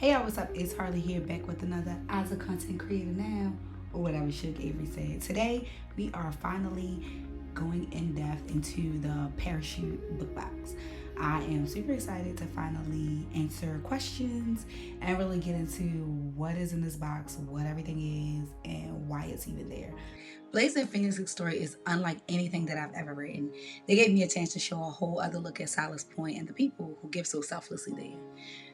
Hey y'all, what's up? It's Harley here, back with another As a Content Creator Now, or whatever Suge Avery said. Today, we are finally going in depth into the parachute book box. I am super excited to finally answer questions and really get into what is in this box, what everything is, and why it's even there. Blaise and Phoenix's story is unlike anything that I've ever written. They gave me a chance to show a whole other look at Solace Point and the people who give so selflessly there.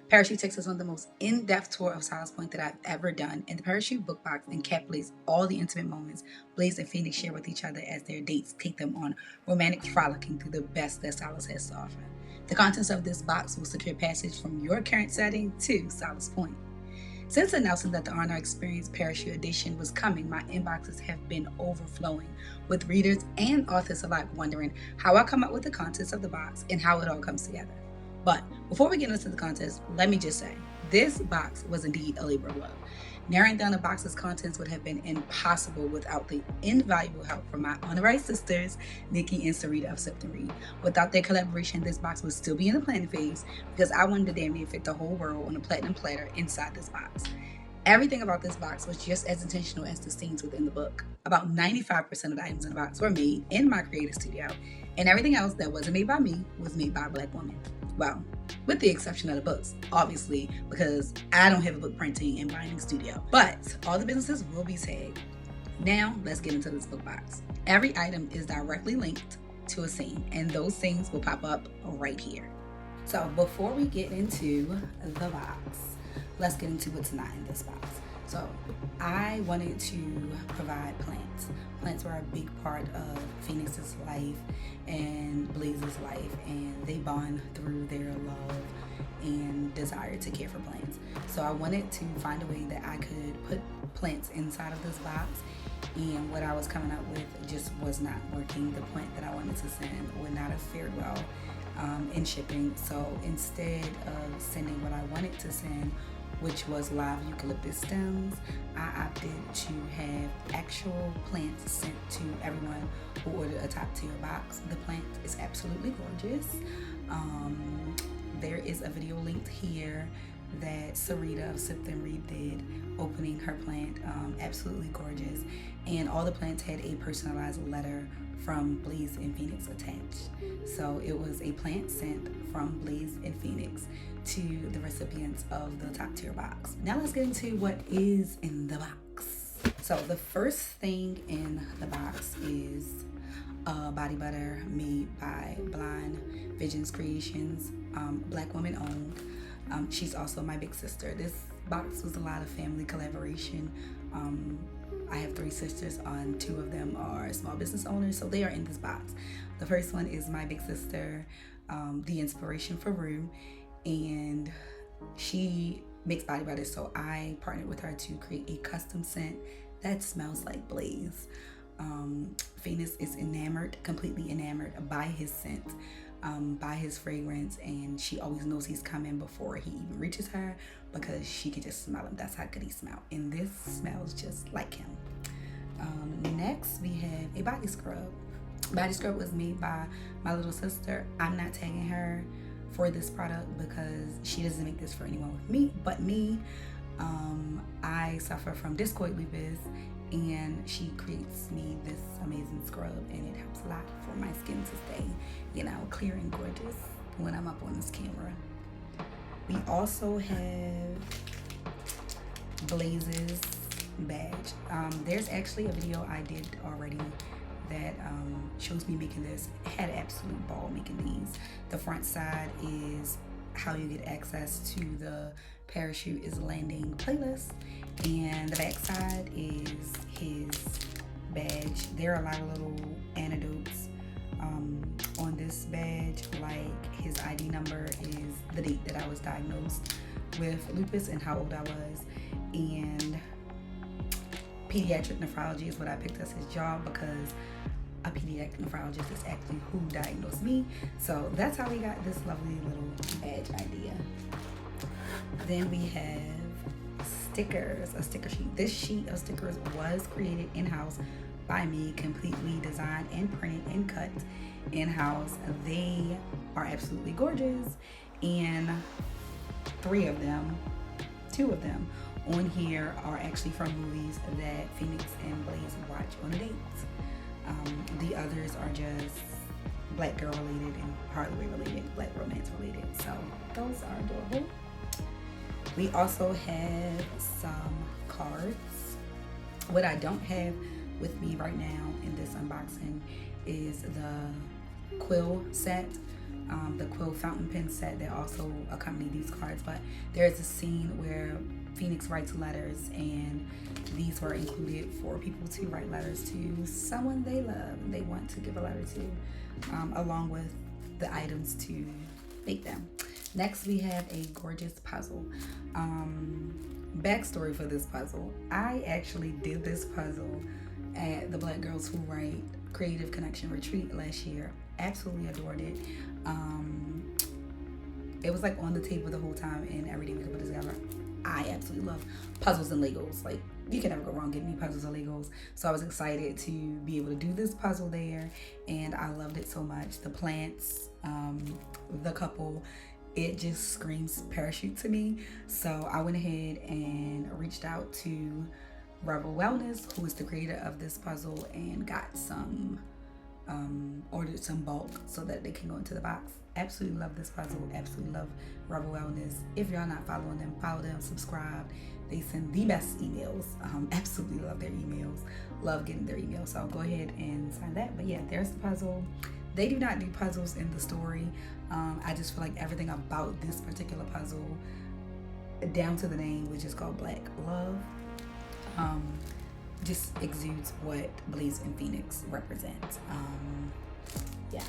Parachute takes us on the most in-depth tour of Solace Point that I've ever done, and the Parachute book box encapsulates all the intimate moments Blaise and Phoenix share with each other as their dates take them on romantic frolicking through the best that Solace has to offer. The contents of this box will secure passage from your current setting to Solace Point. Since announcing that the R&R Experience Parachute Edition was coming, my inboxes have been overflowing with readers and authors alike wondering how I come up with the contents of the box and how it all comes together. But before we get into the contents, let me just say, this box was indeed a labor of love. Narrowing down the box's contents would have been impossible without the invaluable help from my honorary sisters, Nikki and Sarita of Sip and Read. Without their collaboration, this box would still be in the planning phase because I wanted to damn near fit the whole world on a platinum platter inside this box. Everything about this box was just as intentional as the scenes within the book. About 95% of the items in the box were made in my creative studio, and everything else that wasn't made by me was made by a Black woman. Well, with the exception of the books, obviously, because I don't have a book printing and binding studio. But all the businesses will be tagged. Now, let's get into this book box. Every item is directly linked to a scene, and those scenes will pop up right here. So before we get into the box, let's get into what's not in this box. So I wanted to provide plants. Plants were a big part of Phoenix's life and Blaise's life, and they bond through their love and desire to care for plants. So I wanted to find a way that I could put plants inside of this box, and what I was coming up with just was not working. The plant that I wanted to send would not have fared well in shipping. So instead of sending what I wanted to send, which was live eucalyptus stems, I opted to have actual plants sent to everyone who ordered a top tier box. The plant is absolutely gorgeous. There is a video linked here that Sarita of Sip and Read did opening her plant. Absolutely gorgeous. And all the plants had a personalized letter from Blaise and Phoenix attached. So it was a plant sent from Blaise and Phoenix to the recipients of the top tier box. Now let's get into what is in the box. So the first thing in the box is a body butter made by Blind Visions Creations, Black woman owned. She's also my big sister. This box was a lot of family collaboration. I have 3 sisters, and 2 of them are small business owners, so they are in this box. The first one is my big sister, the inspiration for Rue, and she makes body butter, so I partnered with her to create a custom scent that smells like Blaise. Phoenix is enamored, completely enamored by his scent, by his fragrance, and she always knows he's coming before he even reaches her because she can just smell him. That's how good he smells, and this smells just like him. Next, we have a body scrub. Body scrub was made by my little sister. I'm not tagging her for this product because she doesn't make this for anyone with me but me. I suffer from discoid lupus, and she creates me this amazing scrub, and it helps a lot for my skin to stay, clear and gorgeous when I'm up on this camera. We also have Blaise's badge. There's actually a video I did already that shows me making this. I had an absolute ball making these. The front side is how you get access to the Parachute is Landing playlist, and the back side is his badge. There are a lot of little anecdotes on this badge, like his ID number is the date that I was diagnosed with lupus and how old I was, and pediatric nephrology is what I picked as his job because a pediatric nephrologist is actually who diagnosed me. So that's how we got this lovely little badge idea. Then we have stickers, a sticker sheet. This sheet of stickers was created in-house by me, completely designed and printed and cut in-house. They are absolutely gorgeous, and 3 of them 2 of them on here are actually from movies that Phoenix and Blaise watch on dates. The others are just black girl related and hardly related, black romance related. So those are adorable. We also have some cards. What I don't have with me right now in this unboxing is the quill set, the quill fountain pen set that also accompany these cards. But there's a scene where Phoenix writes letters, and these were included for people to write letters to someone they love and they want to give a letter to, along with the items to make them. Next, we have a gorgeous puzzle. Backstory for this puzzle: I actually did this puzzle at the Black Girls Who Write Creative Connection Retreat last year. Absolutely adored it. It was like on the table the whole time, and every day we could put it together. I absolutely love puzzles and Legos. Like, you can never go wrong getting me puzzles and Legos. So I was excited to be able to do this puzzle there, and I loved it so much. The plants, the couple, it just screams parachute to me. So I went ahead and reached out to Rebel Wellness, who is the creator of this puzzle, and got some, ordered some bulk so that they can go into the box. Absolutely love this puzzle. Absolutely love Rebel Wellness. If y'all not following them, follow them, subscribe. They send the best emails. Absolutely love their emails. Love getting their emails. So go ahead and sign that. But yeah, there's the puzzle. They do not do puzzles in the story. I just feel like everything about this particular puzzle, down to the name, which is called Black Love, just exudes what Blaise and Phoenix represent. Yeah.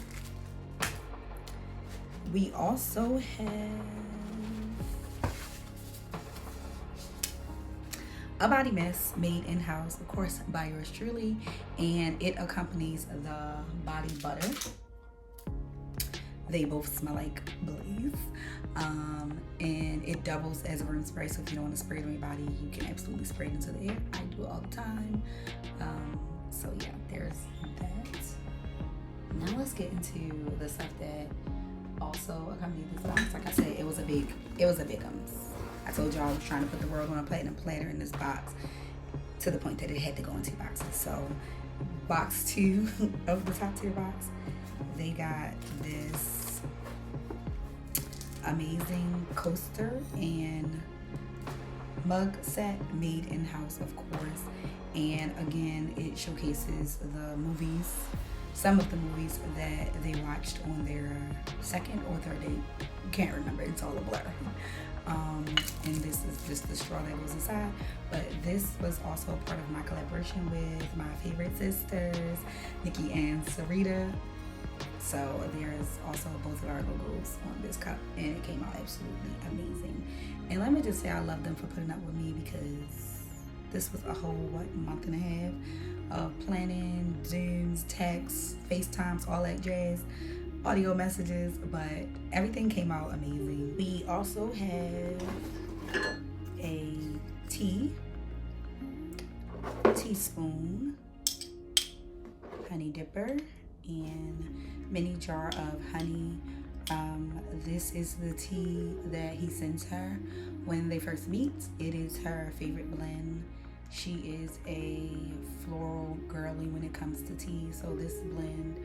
We also have a body mist made in-house, of course, by yours truly, and it accompanies the body butter. They both smell like Blaise, and it doubles as a room spray. So if you don't want to spray it on your body, you can absolutely spray it into the air. I do it all the time. So yeah, there's that. Now let's get into the stuff that also accompanied this box. Like I said, it was a big I told y'all I was trying to put the world on a platinum platter in this box, to the point that it had to go in 2 boxes. So box 2 of the top tier box, they got this amazing coaster and mug set made in-house, of course. And again, it showcases the movies, some of the movies that they watched on their second or third date. Can't remember, it's all a blur. And this is just the straw that goes inside. But this was also a part of my collaboration with my favorite sisters, Nikki and Sarita. So there's also both of our logos on this cup, and it came out absolutely amazing. And let me just say I love them for putting up with me, because this was a whole, month and a half of planning, Zooms, texts, FaceTimes, all that jazz, audio messages, but everything came out amazing. We also have a teaspoon, honey dipper, and mini jar of honey. This is the tea that he sends her when they first meet. It is her favorite blend. She is a floral girly when it comes to tea, so this blend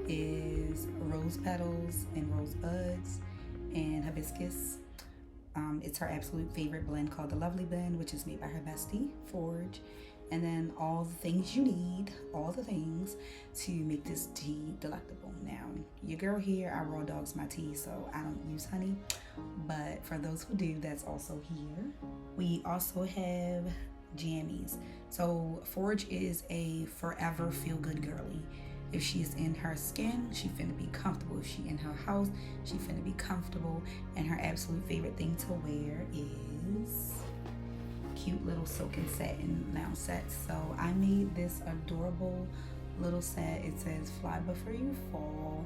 is rose petals and rose buds and hibiscus. It's her absolute favorite blend called the Lovely Blend, which is made by her bestie, Forge. And then all the things you need, all the things to make this tea delectable. Now, your girl here, I raw dogs my tea, so I don't use honey. But for those who do, that's also here. We also have jammies. So Forge is a forever feel-good girly. If she's in her skin, she finna be comfortable. If she in her house, she finna be comfortable. And her absolute favorite thing to wear is cute little silk and satin lounge sets. So I made this adorable little set. It says "Fly Before You Fall."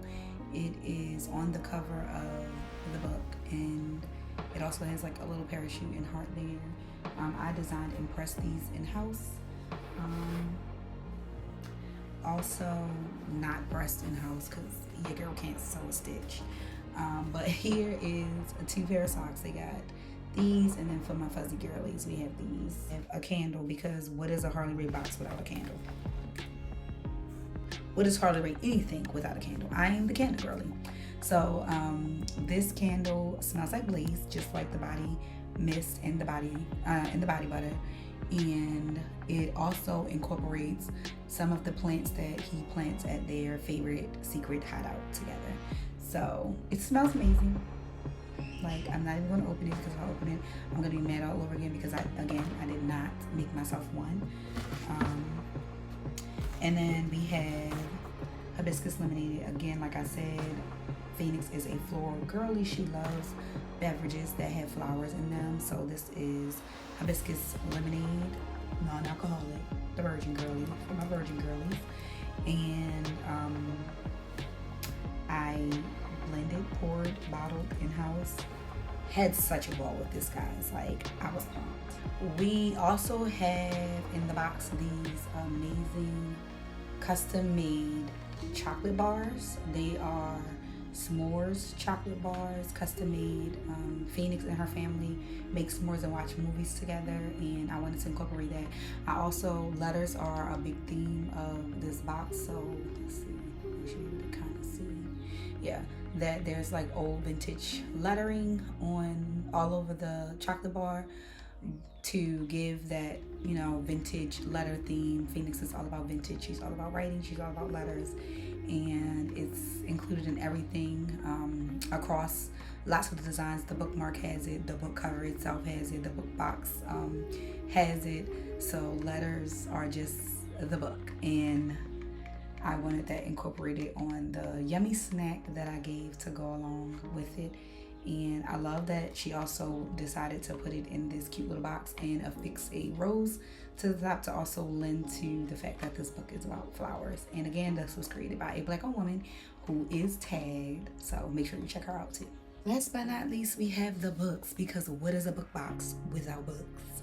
It is on the cover of the book, and it also has like a little parachute and heart there. I designed and pressed these in-house. Also not pressed in-house because your girl can't sew a stitch. But here is 2 pair of socks. They got these, and then for my fuzzy girlies, we have these. I have a candle, because what is a Harley Ray box without a candle? What is Harley Ray anything without a candle? I am the candle girly. So this candle smells like Blaise, just like the body mist and the body butter, and it also incorporates some of the plants that he plants at their favorite secret hideout together. So it smells amazing. Like, I'm not even going to open it, because if I open it, I'm going to be mad all over again, because I did not make myself one. And then we have hibiscus lemonade. Again, like I said, Phoenix is a floral girly. She loves beverages that have flowers in them. So this is hibiscus lemonade, non-alcoholic, the virgin girly, for my virgin girlies. And I blended, poured, bottled in-house. Had such a ball with this, guys. Like, I was pumped. We also have in the box these amazing custom-made chocolate bars. They are s'mores chocolate bars, custom made. Phoenix and her family make s'mores and watch movies together, and I wanted to incorporate that. I also, letters are a big theme of this box, so let's see, you should be able to kind of see, yeah, that there's like old vintage lettering on all over the chocolate bar to give that, you know, vintage letter theme. Phoenix is all about vintage. She's all about writing. She's all about letters, and it's included in everything across lots of the designs. The bookmark has it, the book cover itself has it, the book box has it. So letters are just the book, and I wanted that incorporated on the yummy snack that I gave to go along with it. And I love that she also decided to put it in this cute little box and affix a rose to the top to also lend to the fact that this book is about flowers. And again, this was created by a Black-owned woman who is tagged, so make sure you check her out too. Last but not least, we have the books, because what is a book box without books?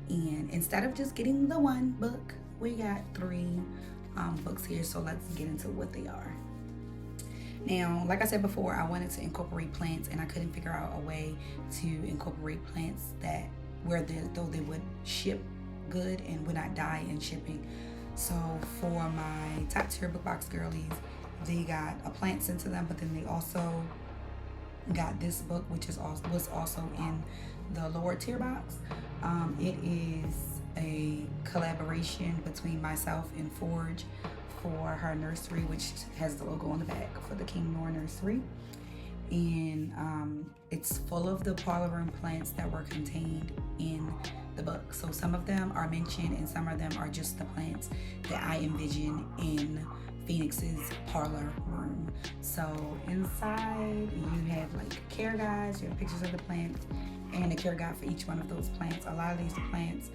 And instead of just getting the one book, we got 3 books here, so let's get into what they are. Now, like I said before, I wanted to incorporate plants, and I couldn't figure out a way to incorporate plants that though they would ship good and would not die in shipping. So for my top tier book box girlies, they got a plant sent to them, but then they also got this book, which was also in the lower tier box. It is a collaboration between myself and Forge for her nursery, which has the logo on the back for the King Noor Nursery. And it's full of the parlor room plants that were contained in the book. So some of them are mentioned, and some of them are just the plants that I envision in Phoenix's parlor room. So inside you have like care guides, you have pictures of the plants, and a care guide for each one of those plants. A lot of these plants,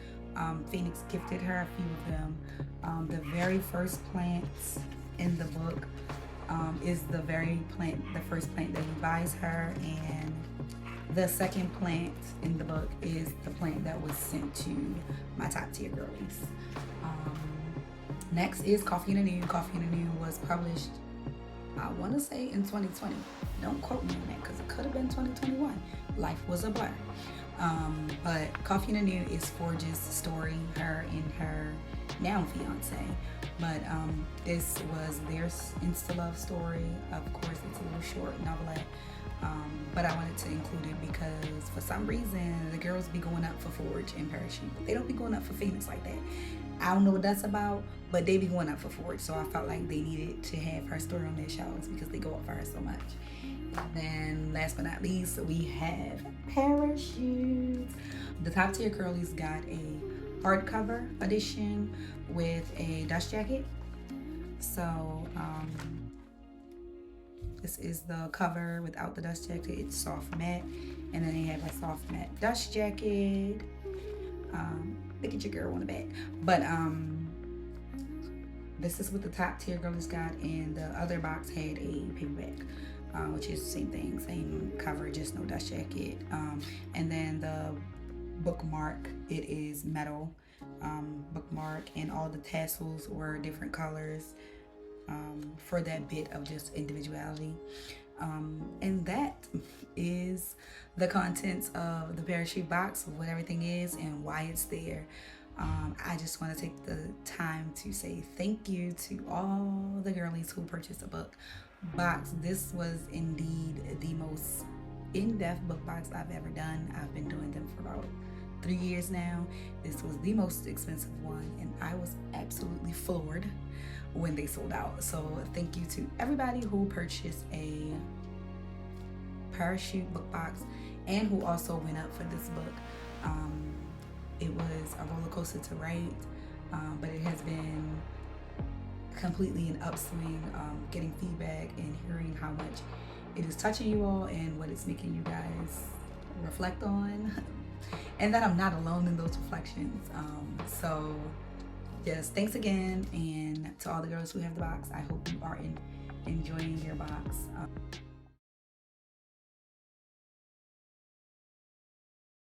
Phoenix gifted her a few of them. The very first plants in the book is the first plant that he buys her, and the second plant in the book is the plant that was sent to my top tier girlies. Next is Coffee in the New. Coffee in the New was published, I want to say, in 2020. Don't quote me on that, because it could have been 2021. Life was a blur. But Coffee in the New is Forge's story, her and her now fiance. But this was their Insta love story. Of course, it's a little short novelette. But I wanted to include it because for some reason the girls be going up for Forge and Parachute. They don't be going up for Phoenix like that. I don't know what that's about, but they be going up for Forge. So I felt like they needed to have her story on their shows because they go up for her so much. And then last but not least, we have Parachutes. The top tier girlies got a hardcover edition with a dust jacket. So this is the cover without the dust jacket. It's soft matte, and then they have a soft matte dust jacket. Look at your girl on the back. But this is what the top tier girlies got, and the other box had a paperback, which is the same thing, same cover, just no dust jacket. And then the bookmark, it is metal bookmark, and all the tassels were different colors for that bit of just individuality. And that is the contents of the parachute box, what everything is and why it's there. I just want to take the time to say thank you to all the girlies who purchased a book box. This was indeed the most in-depth book box I've ever done. I've been doing them for about 3 years now. This was the most expensive one, and I was absolutely floored when they sold out. So thank you to everybody who purchased a parachute book box and who also went up for this book. It was a roller coaster to write, but it has been completely an upswing, getting feedback and hearing how much it is touching you all and what it's making you guys reflect on, and that I'm not alone in those reflections. So yes, thanks again, and to all the girls who have the box, I hope you are enjoying your box.